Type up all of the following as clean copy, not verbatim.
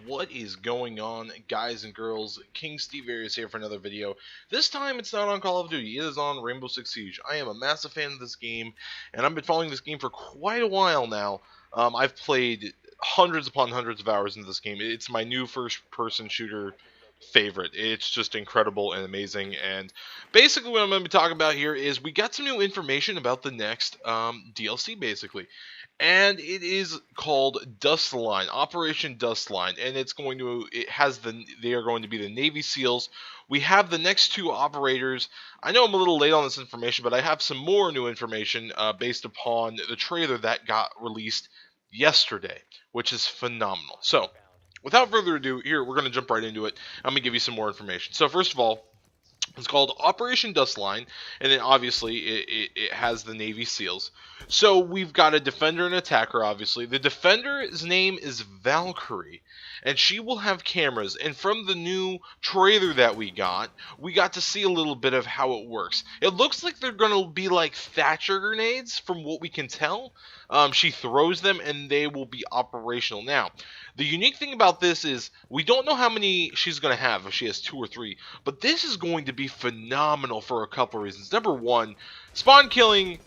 What is going on, guys and girls? King Steve Arias here for another video. This time it's not on Call of Duty, it is on Rainbow Six Siege. I am a massive fan of this game, and I've been following this game for quite a while now. I've played hundreds upon hundreds of hours into this game. It's my new first-person shooter favorite. It's just incredible and amazing, and basically what I'm going to be talking about here is we got some new information about the next DLC, basically. And it is called Dustline, Operation Dustline, and they are going to be the Navy SEALs. We have the next two operators. I know I'm a little late on this information, but I have some more new information based upon the trailer that got released yesterday, which is phenomenal. So, without further ado, here we're going to jump right into it. I'm going to give you some more information. So, first of all, it's called Operation Dustline, and then obviously it has the Navy SEALs. So we've got a defender and attacker, obviously. The defender's name is Valkyrie, and she will have cameras. And from the new trailer that we got to see a little bit of how it works. It looks like they're going to be like Thatcher grenades, from what we can tell. She throws them, and they will be operational. Now, the unique thing about this is we don't know how many she's going to have, if she has 2 or 3, but this is going to be phenomenal for a couple of reasons. Number one, spawn killing.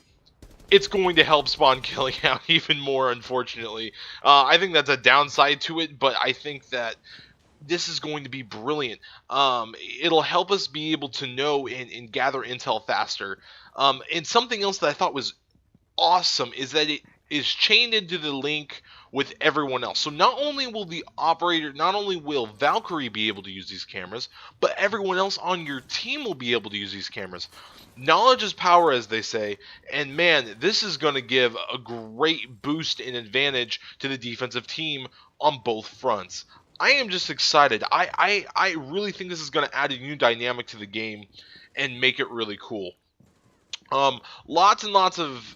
It's going to help spawn killing out even more, unfortunately. I think that's a downside to it, but I think that this is going to be brilliant. It'll help us be able to know and gather intel faster. And something else that I thought was awesome is that it is chained into the link with everyone else. So not only will Valkyrie be able to use these cameras, but everyone else on your team will be able to use these cameras. Knowledge is power, as they say, and man, this is going to give a great boost and advantage to the defensive team on both fronts. I am just excited. I really think this is going to add a new dynamic to the game and make it really cool. Lots and lots of,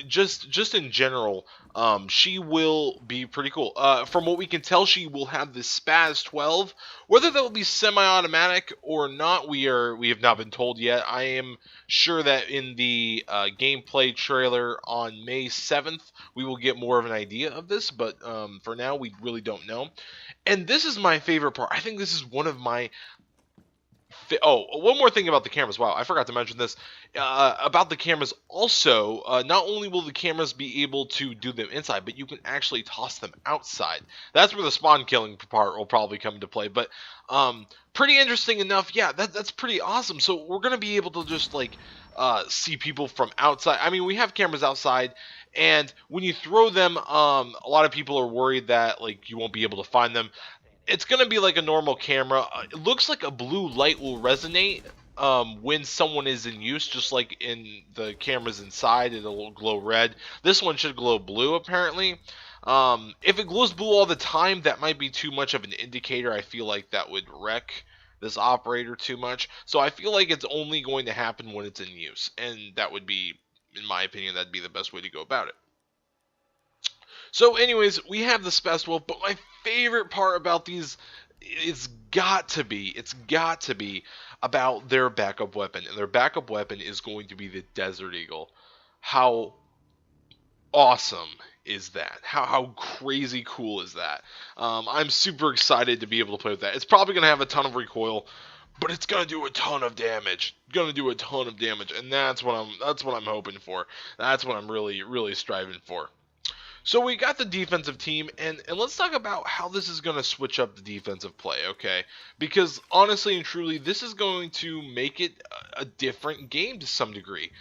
just in general, she will be pretty cool. From what we can tell, she will have the Spaz 12. Whether that will be semi-automatic or not, we have not been told yet. I am sure that in the gameplay trailer on May 7th, we will get more of an idea of this, but for now, we really don't know. And this is my favorite part. I think this is one of my... one more thing about the cameras. Wow, I forgot to mention this. About the cameras also, not only will the cameras be able to do them inside, but you can actually toss them outside. That's where the spawn killing part will probably come into play. But pretty interesting enough. Yeah, that's pretty awesome. So we're going to be able to just see people from outside. I mean, we have cameras outside. And when you throw them, a lot of people are worried that you won't be able to find them. It's going to be like a normal camera. It looks like a blue light will resonate when someone is in use, just like in the cameras inside. It'll glow red. This one should glow blue, apparently. If it glows blue all the time, that might be too much of an indicator. I feel like that would wreck this operator too much. So I feel like it's only going to happen when it's in use. And that would be, in my opinion, that'd be the best way to go about it. So anyways, we have the Spaz 12, but my favorite part about these, it's got to be about their backup weapon. And their backup weapon is going to be the Desert Eagle. How awesome is that? How crazy cool is that? I'm super excited to be able to play with that. It's probably going to have a ton of recoil, but it's going to do a ton of damage. And that's what I'm hoping for. That's what I'm really striving for. So we got the defensive team, and let's talk about how this is going to switch up the defensive play, okay? Because honestly and truly, this is going to make it a different game to some degree.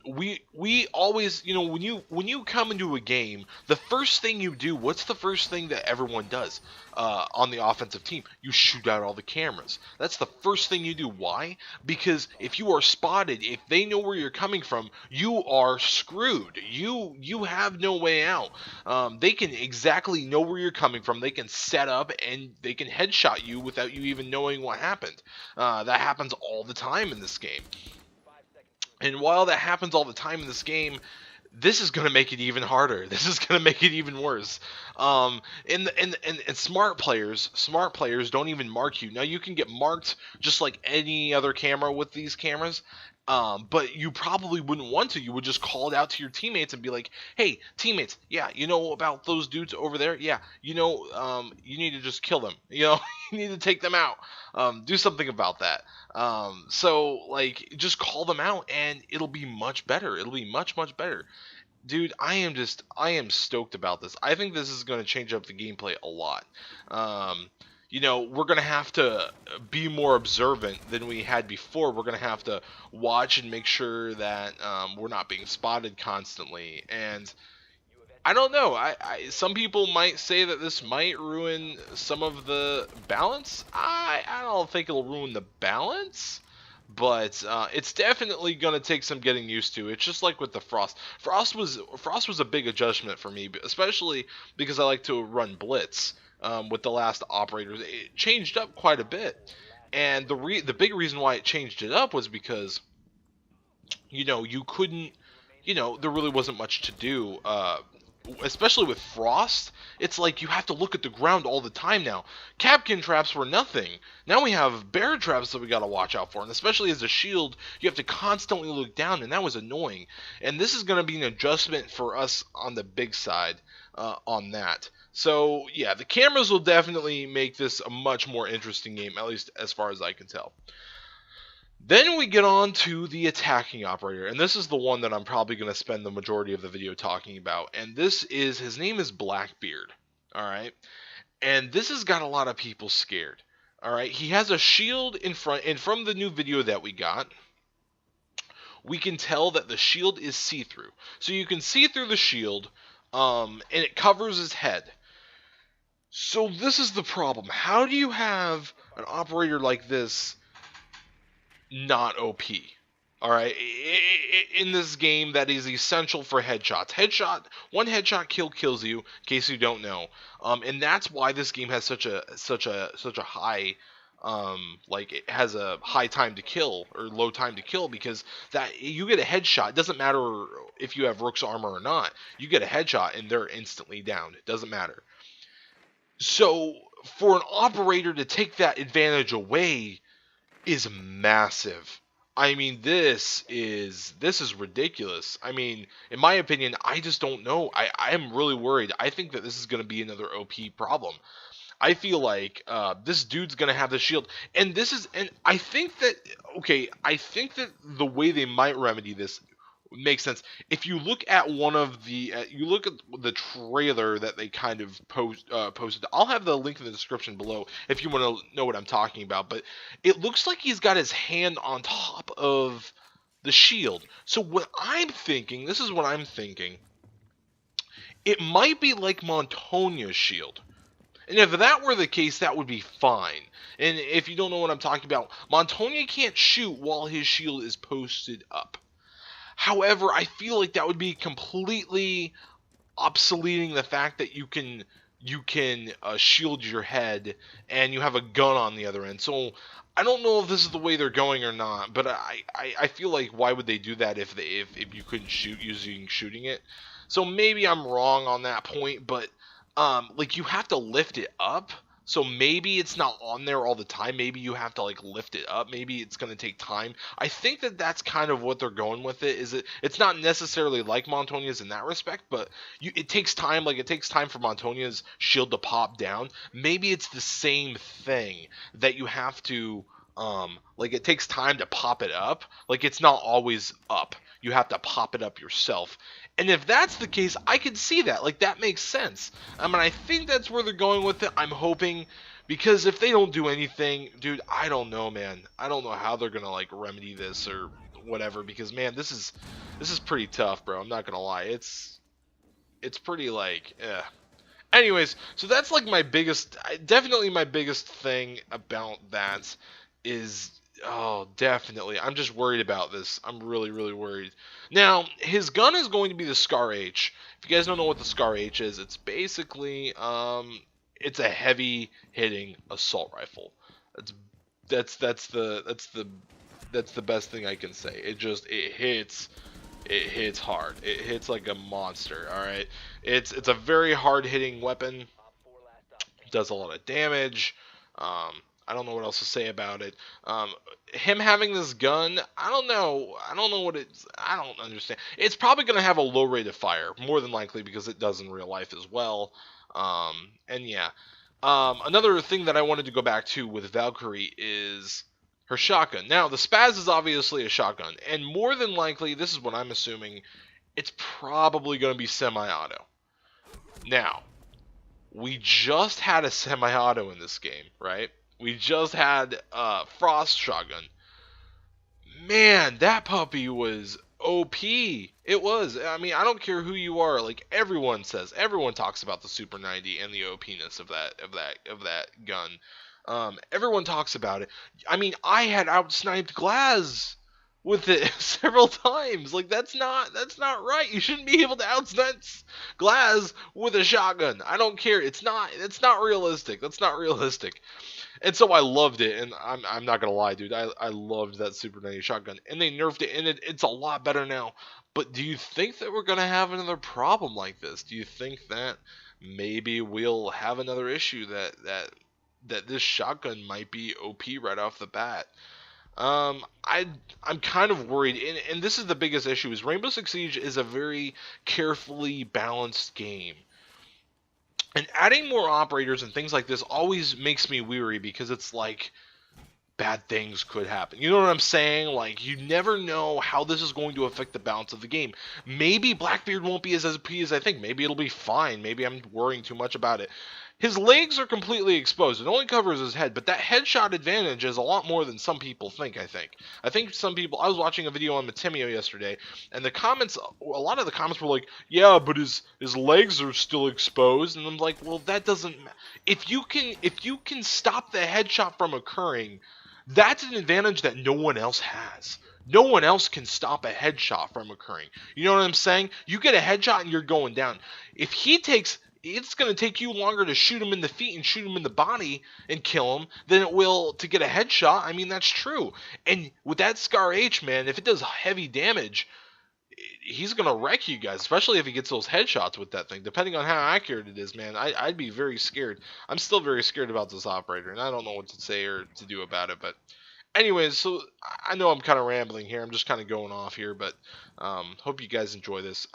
We always, when you come into a game, the first thing you do, what's the first thing that everyone does on the offensive team? You shoot out all the cameras. That's the first thing you do. Why? Because if you are spotted, if they know where you're coming from, you are screwed. You have no way out. They can exactly know where you're coming from. They can set up and they can headshot you without you even knowing what happened. That happens all the time in this game. And while that happens all the time in this game, this is going to make it even harder. This is going to make it even worse. And smart players don't even mark you. Now, you can get marked just like any other camera with these cameras. But you probably wouldn't want to. You would just call it out to your teammates and be like, "Hey, teammates, yeah, you know about those dudes over there? Yeah, you need to just kill them. You need to take them out. Do something about that. So like, just call them out, and it'll be much better. It'll be much, much better." Dude, I am stoked about this. I think this is going to change up the gameplay a lot. Um, we're going to have to be more observant than we had before. We're going to have to watch and make sure that we're not being spotted constantly. And I don't know. Some people might say that this might ruin some of the balance. I don't think it'll ruin the balance, but it's definitely gonna take some getting used to. It's just like with the Frost. Frost was a big adjustment for me, especially because I like to run blitz with the last operators. It changed up quite a bit, and the big reason why it changed it up was because you couldn't, there really wasn't much to do. Especially with Frost, it's like you have to look at the ground all the time now. Capkin traps were nothing. Now we have bear traps that we gotta watch out for, and especially as a shield, you have to constantly look down, and that was annoying. And this is gonna be an adjustment for us on the big side on that. So yeah, the cameras will definitely make this a much more interesting game, at least as far as I can tell. Then we get on to the attacking operator, and this is the one that I'm probably going to spend the majority of the video talking about. And his name is Blackbeard, all right? And this has got a lot of people scared, all right? He has a shield in front, and from the new video that we got, we can tell that the shield is see-through. So you can see through the shield, and it covers his head. So this is the problem. How do you have an operator like this not OP? All right, in this game that is essential for headshots. One headshot kill kills you. In case you don't know, and that's why this game has such a high, like it has a high time to kill or low time to kill, because that you get a headshot. It doesn't matter if you have Rook's armor or not. You get a headshot and they're instantly down. It doesn't matter. So for an operator to take that advantage away is massive. I mean, this is ridiculous. I mean, in my opinion, I just don't know. I am really worried. I think that this is going to be another OP problem. I feel like this dude's going to have the shield, and I think that, okay, I think that the way they might remedy this makes sense. If you look at you look at the trailer that they kind of posted. I'll have the link in the description below if you want to know what I'm talking about. But it looks like he's got his hand on top of the shield. So what I'm thinking, this is what I'm thinking. It might be like Montonia's shield. And if that were the case, that would be fine. And if you don't know what I'm talking about, Montonia can't shoot while his shield is posted up. However, I feel like that would be completely obsoleting the fact that you can shield your head and you have a gun on the other end. So I don't know if this is the way they're going or not, but I feel like why would they do that if you couldn't shoot using shooting it? So maybe I'm wrong on that point, but like you have to lift it up. So maybe it's not on there all the time. Maybe you have to like lift it up. Maybe it's going to take time. I think that that's kind of what they're going with it. It's not necessarily like Montonia's in that respect, but it takes time. Like it takes time for Montonia's shield to pop down. Maybe it's the same thing that you have to like it takes time to pop it up. Like it's not always up. You have to pop it up yourself. And if that's the case, I can see that. Like, that makes sense. I mean, I think that's where they're going with it. I'm hoping. Because if they don't do anything, dude, I don't know, man. I don't know how they're going to, like, remedy this or whatever. Because, man, this is pretty tough, bro. I'm not going to lie. It's pretty, like, eh. Anyways, so that's, like, definitely my biggest thing about that is... Oh, definitely. I'm just worried about this. I'm really, really worried. Now, his gun is going to be the Scar H. If you guys don't know what the Scar H is, it's basically, it's a heavy hitting assault rifle. That's the best thing I can say. It hits hard. It hits like a monster. All right. It's a very hard hitting weapon. Does a lot of damage. I don't know what else to say about it. Him having this gun, I don't know. I don't know what it's. I don't understand. It's probably going to have a low rate of fire, more than likely, because it does in real life as well. And yeah. Another thing that I wanted to go back to with Valkyrie is her shotgun. Now, the Spaz is obviously a shotgun, and more than likely, this is what I'm assuming, it's probably going to be semi-auto. Now, we just had a semi-auto in this game, right? We just had Frost shotgun. Man, that puppy was OP. It was. I mean, I don't care who you are. Like everyone talks about the Super 90 and the OP-ness of that gun. Everyone talks about it. I mean, I had outsniped Glaz with it several times. Like that's not right. You shouldn't be able to outsnipe Glaz with a shotgun. I don't care. It's not realistic. That's not realistic. And so I loved it, and I'm not gonna lie, dude. I loved that Super 90 shotgun, and they nerfed it, and it's a lot better now. But do you think that we're gonna have another problem like this? Do you think that maybe we'll have another issue that this shotgun might be OP right off the bat? I'm kind of worried, and this is the biggest issue: is Rainbow Six Siege is a very carefully balanced game. And adding more operators and things like this always makes me weary because it's like bad things could happen. You know what I'm saying? Like you never know how this is going to affect the balance of the game. Maybe Blackbeard won't be as OP as I think. Maybe it'll be fine. Maybe I'm worrying too much about it. His legs are completely exposed. It only covers his head, but that headshot advantage is a lot more than some people think, I think some people, I was watching a video on Matimio yesterday, and the comments, a lot of the comments were like, yeah, but his legs are still exposed, and I'm like, well, that doesn't, if you can stop the headshot from occurring, that's an advantage that no one else has. No one else can stop a headshot from occurring. You know what I'm saying? You get a headshot and you're going down. If he takes, it's going to take you longer to shoot him in the feet and shoot him in the body and kill him than it will to get a headshot. I mean, that's true. And with that Scar H, man, if it does heavy damage, he's going to wreck you guys, especially if he gets those headshots with that thing. Depending on how accurate it is, man, I'd be very scared. I'm still very scared about this operator, and I don't know what to say or to do about it. But anyways, so I know I'm kind of rambling here. I'm just kind of going off here, but hope you guys enjoy this.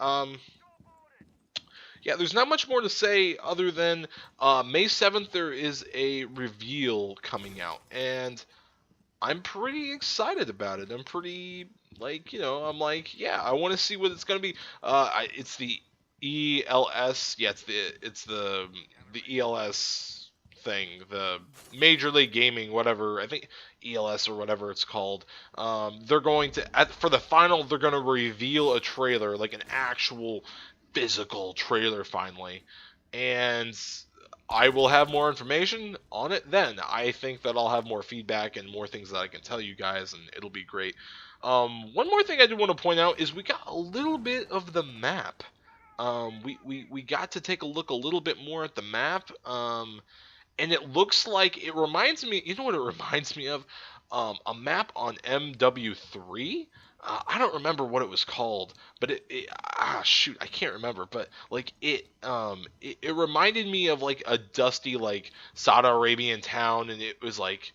Yeah, there's not much more to say other than May 7th there is a reveal coming out, and I'm pretty excited about it. I'm pretty, like, I'm like, yeah, I want to see what it's going to be. It's the ELS, yeah, it's the ELS thing, the Major League Gaming, whatever, I think ELS or whatever it's called. They're going to, for the final, they're going to reveal a trailer, like an actual physical trailer finally, and I will have more information on it then. I think that I'll have more feedback and more things that I can tell you guys, and it'll be great. One more thing I did want to point out is we got a little bit of the map. We got to take a look a little bit more at the map, and it looks like it reminds me, you know what it reminds me of? A map on MW3. I don't remember what it was called, but shoot, I can't remember. But like it reminded me of like a dusty like Saudi Arabian town, and it was like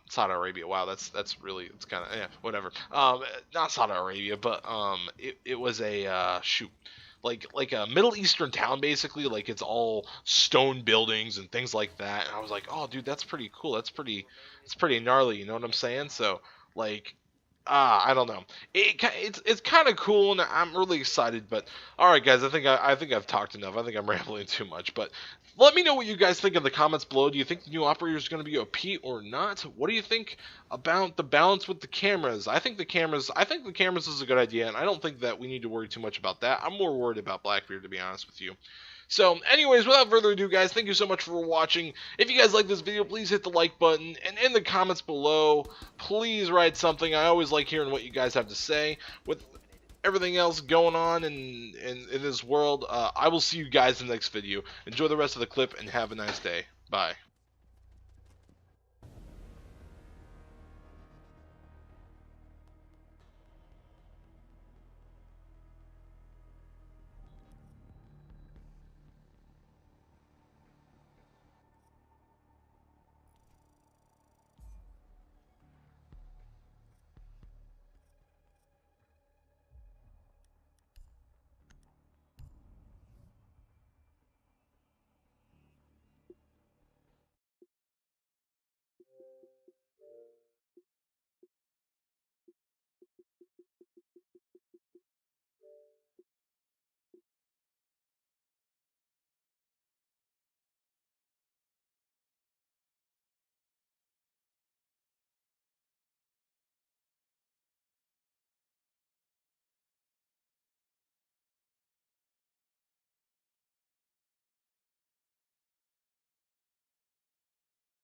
Saudi Arabia. Wow, that's really, it's kind of, yeah, whatever. Not Saudi Arabia, but it was a shoot. Like a Middle Eastern town, basically. Like it's all stone buildings and things like that. And I was like, oh, dude, that's pretty cool. That's pretty gnarly. You know what I'm saying? So like, I don't know. It's kind of cool, and I'm really excited. But all right, guys, I think I've talked enough. I think I'm rambling too much. But let me know what you guys think in the comments below. Do you think the new operator is going to be OP or not? What do you think about the balance with the cameras? I think the cameras is a good idea, and I don't think that we need to worry too much about that. I'm more worried about Blackbeard, to be honest with you. So, anyways, without further ado, guys, thank you so much for watching. If you guys like this video, please hit the like button. And in the comments below, please write something. I always like hearing what you guys have to say. With everything else going on in this world, I will see you guys in the next video. Enjoy the rest of the clip, and have a nice day. Bye.